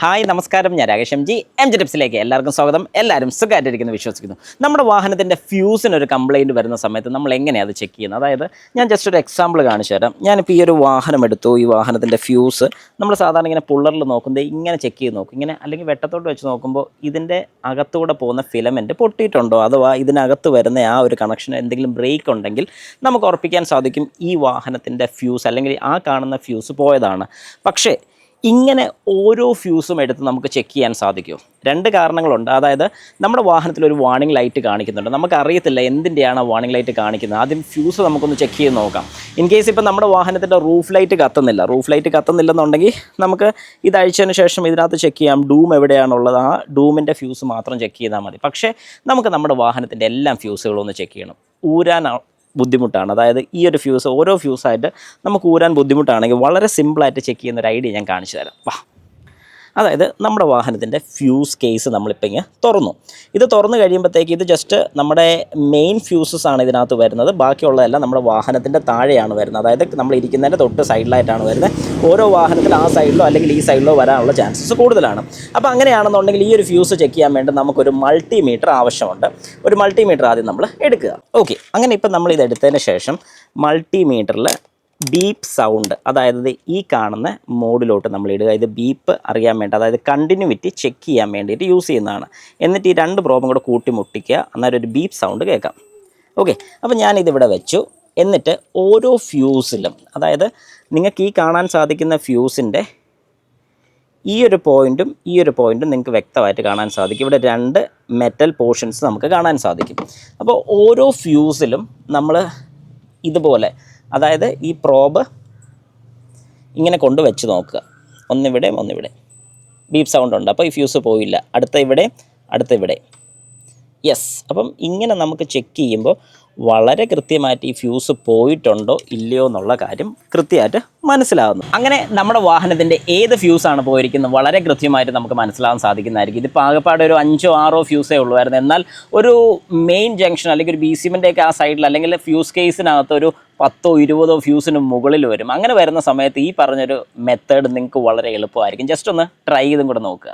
Hi നമസ്കാരം, ഞാൻ Rakesh M G ടിപ്സിലേക്ക് എല്ലാവർക്കും സ്വാഗതം. എല്ലാവരും സുഖമായിട്ടിരിക്കുന്നു വിശ്വസിക്കുന്നു. നമ്മുടെ വാഹനത്തിൻ്റെ ഫ്യൂസിനൊരു കംപ്ലയിൻറ്റ് വരുന്ന സമയത്ത് നമ്മൾ എങ്ങനെയാണ് അത് ചെക്ക് ചെയ്യുന്നത്? അതായത് ഞാൻ ജസ്റ്റ് ഒരു എക്സാമ്പിൾ കാണിച്ചു തരാം. ഞാനിപ്പോൾ ഈ ഒരു വാഹനം എടുത്തു. ഈ വാഹനത്തിൻ്റെ ഫ്യൂസ് നമ്മൾ സാധാരണ ഇങ്ങനെ പുള്ളറിൽ നോക്കുന്നത് ഇങ്ങനെ ചെക്ക് ചെയ്ത് നോക്കും, ഇങ്ങനെ അല്ലെങ്കിൽ വെട്ടത്തോട്ട് വെച്ച് നോക്കുമ്പോൾ ഇതിൻ്റെ അകത്തൂടെ പോകുന്ന ഫിലമെൻറ്റ് പൊട്ടിയിട്ടുണ്ടോ, അഥവാ ഇതിനകത്ത് വരുന്ന ആ ഒരു കണക്ഷൻ എന്തെങ്കിലും ബ്രേക്ക് ഉണ്ടെങ്കിൽ നമുക്ക് ഉറപ്പിക്കാൻ സാധിക്കും ഈ വാഹനത്തിൻ്റെ ഫ്യൂസ് അല്ലെങ്കിൽ ആ കാണുന്ന ഫ്യൂസ് പോയതാണ്. പക്ഷേ ഇങ്ങനെ ഓരോ ഫ്യൂസും എടുത്ത് നമുക്ക് ചെക്ക് ചെയ്യാൻ സാധിക്കുമോ? രണ്ട് കാരണങ്ങളുണ്ട്. അതായത് നമ്മുടെ വാഹനത്തിൽ ഒരു വാർണിംഗ് ലൈറ്റ് കാണിക്കുന്നുണ്ട്, നമുക്കറിയത്തില്ല എന്തിൻ്റെയാണ് വാർണിംഗ് ലൈറ്റ് കാണിക്കുന്നത്. ആദ്യം ഫ്യൂസ് നമുക്കൊന്ന് ചെക്ക് ചെയ്ത് നോക്കാം. ഇൻ കേസ് ഇപ്പോൾ നമ്മുടെ വാഹനത്തിൻ്റെ റൂഫ് ലൈറ്റ് കത്തുന്നില്ലെന്നുണ്ടെങ്കിൽ നമുക്ക് ഇത് അഴിച്ചതിന് ശേഷം ഇതിനകത്ത് ചെക്ക് ചെയ്യാം ഡൂം എവിടെയാണുള്ളത്. ആ ഡൂമിൻ്റെ ഫ്യൂസ് മാത്രം ചെക്ക് ചെയ്താൽ മതി. പക്ഷേ നമുക്ക് നമ്മുടെ വാഹനത്തിൻ്റെ എല്ലാം ഫ്യൂസുകളും ഒന്ന് ചെക്ക് ചെയ്യണം. ഊരാൻ ബുദ്ധിമുട്ടാണ്. അതായത് ഈ ഒരു ഫ്യൂസ് ഓരോ ഫ്യൂസായിട്ട് നമുക്ക് ഊരാൻ ബുദ്ധിമുട്ടാണെങ്കിൽ വളരെ സിമ്പിളായിട്ട് ചെക്ക് ചെയ്യുന്ന ഒരു ഐഡിയ ഞാൻ കാണിച്ചു തരാം. വാ. അതായത് നമ്മുടെ വാഹനത്തിൻ്റെ ഫ്യൂസ് കേസ് നമ്മളിപ്പോൾ ഇങ്ങനെ തുറന്നു. ഇത് തുറന്നു കഴിയുമ്പോഴത്തേക്ക് ഇത് ജസ്റ്റ് നമ്മുടെ മെയിൻ ഫ്യൂസസ് ആണ് ഇതിനകത്ത് വരുന്നത്. ബാക്കിയുള്ളതെല്ലാം നമ്മുടെ വാഹനത്തിൻ്റെ താഴെയാണ് വരുന്നത്. അതായത് നമ്മൾ ഇരിക്കുന്നതിൻ്റെ തൊട്ട് സൈഡിലായിട്ടാണ് വരുന്നത്. ഓരോ വാഹനത്തിൽ ആ സൈഡിലോ അല്ലെങ്കിൽ ഈ സൈഡിലോ വരാനുള്ള ചാൻസസ് കൂടുതലാണ്. അപ്പോൾ അങ്ങനെയാണെന്നുണ്ടെങ്കിൽ ഈ ഒരു ഫ്യൂസ് ചെക്ക് ചെയ്യാൻ വേണ്ടി നമുക്കൊരു മൾട്ടിമീറ്റർ ആവശ്യമുണ്ട്. ഒരു മൾട്ടിമീറ്റർ ആദ്യം നമ്മൾ എടുക്കുക. ഓക്കെ, അങ്ങനെ ഇപ്പം നമ്മൾ ഇത് എടുത്തതിന് ശേഷം മൾട്ടിമീറ്ററിൽ ബീപ്പ് സൗണ്ട്, അതായത് ഈ കാണുന്ന മോഡിലോട്ട് നമ്മൾ ഇടുക. ഇത് ബീപ്പ് അറിയാൻ വേണ്ടി, അതായത് കണ്ടിന്യൂവിറ്റി ചെക്ക് ചെയ്യാൻ വേണ്ടിയിട്ട് യൂസ് ചെയ്യുന്നതാണ്. എന്നിട്ട് ഈ രണ്ട് പ്രോബും കൂടെ കൂട്ടി മുട്ടിക്കുക, അന്നേരം ഒരു ബീപ്പ് സൗണ്ട് കേൾക്കാം. ഓക്കെ, അപ്പോൾ ഞാനിതിവിടെ വെച്ചു. എന്നിട്ട് ഓരോ ഫ്യൂസിലും, അതായത് നിങ്ങൾക്ക് ഈ കാണാൻ സാധിക്കുന്ന ഫ്യൂസിൻ്റെ ഈ ഒരു പോയിൻറ്റും നിങ്ങൾക്ക് വ്യക്തമായിട്ട് കാണാൻ സാധിക്കും. ഇവിടെ രണ്ട് മെറ്റൽ പോർഷൻസ് നമുക്ക് കാണാൻ സാധിക്കും. അപ്പോൾ ഓരോ ഫ്യൂസിലും നമ്മൾ ഇതുപോലെ, അതായത് ഈ പ്രോബ് ഇങ്ങനെ കൊണ്ട് വെച്ച് നോക്കുക. ഒന്നിവിടെ ബീപ്പ് സൗണ്ട് ഉണ്ട്. അപ്പോൾ ഈ ഫ്യൂസ് പോയില്ല. അടുത്ത ഇവിടെ യെസ്. അപ്പം ഇങ്ങനെ നമുക്ക് ചെക്ക് ചെയ്യുമ്പോൾ വളരെ കൃത്യമായിട്ട് ഈ ഫ്യൂസ് പോയിട്ടുണ്ടോ ഇല്ലയോ എന്നുള്ള കാര്യം കൃത്യമായിട്ട് മനസ്സിലാകുന്നു. അങ്ങനെ നമ്മുടെ വാഹനത്തിൻ്റെ ഏത് ഫ്യൂസാണ് പോയിരിക്കുന്നത് വളരെ കൃത്യമായിട്ട് നമുക്ക് മനസ്സിലാകാൻ സാധിക്കുന്നതായിരിക്കും. ഇതിപ്പോൾ ആകെപ്പാടെ ഒരു 5-6 ഫ്യൂസേ ഉള്ളുമായിരുന്നു. എന്നാൽ ഒരു മെയിൻ ജംഗ്ഷൻ അല്ലെങ്കിൽ ഒരു BCMൻ്റെയൊക്കെ ആ സൈഡിൽ അല്ലെങ്കിൽ ഫ്യൂസ് കേസിനകത്ത് ഒരു 10-20 ഫ്യൂസിന് മുകളിൽ വരും. അങ്ങനെ വരുന്ന സമയത്ത് ഈ പറഞ്ഞൊരു മെത്തേഡ് നിങ്ങൾക്ക് വളരെ എളുപ്പമായിരിക്കും. ജസ്റ്റ് ഒന്ന് ട്രൈ ചെയ്തും കൂടെ നോക്കുക.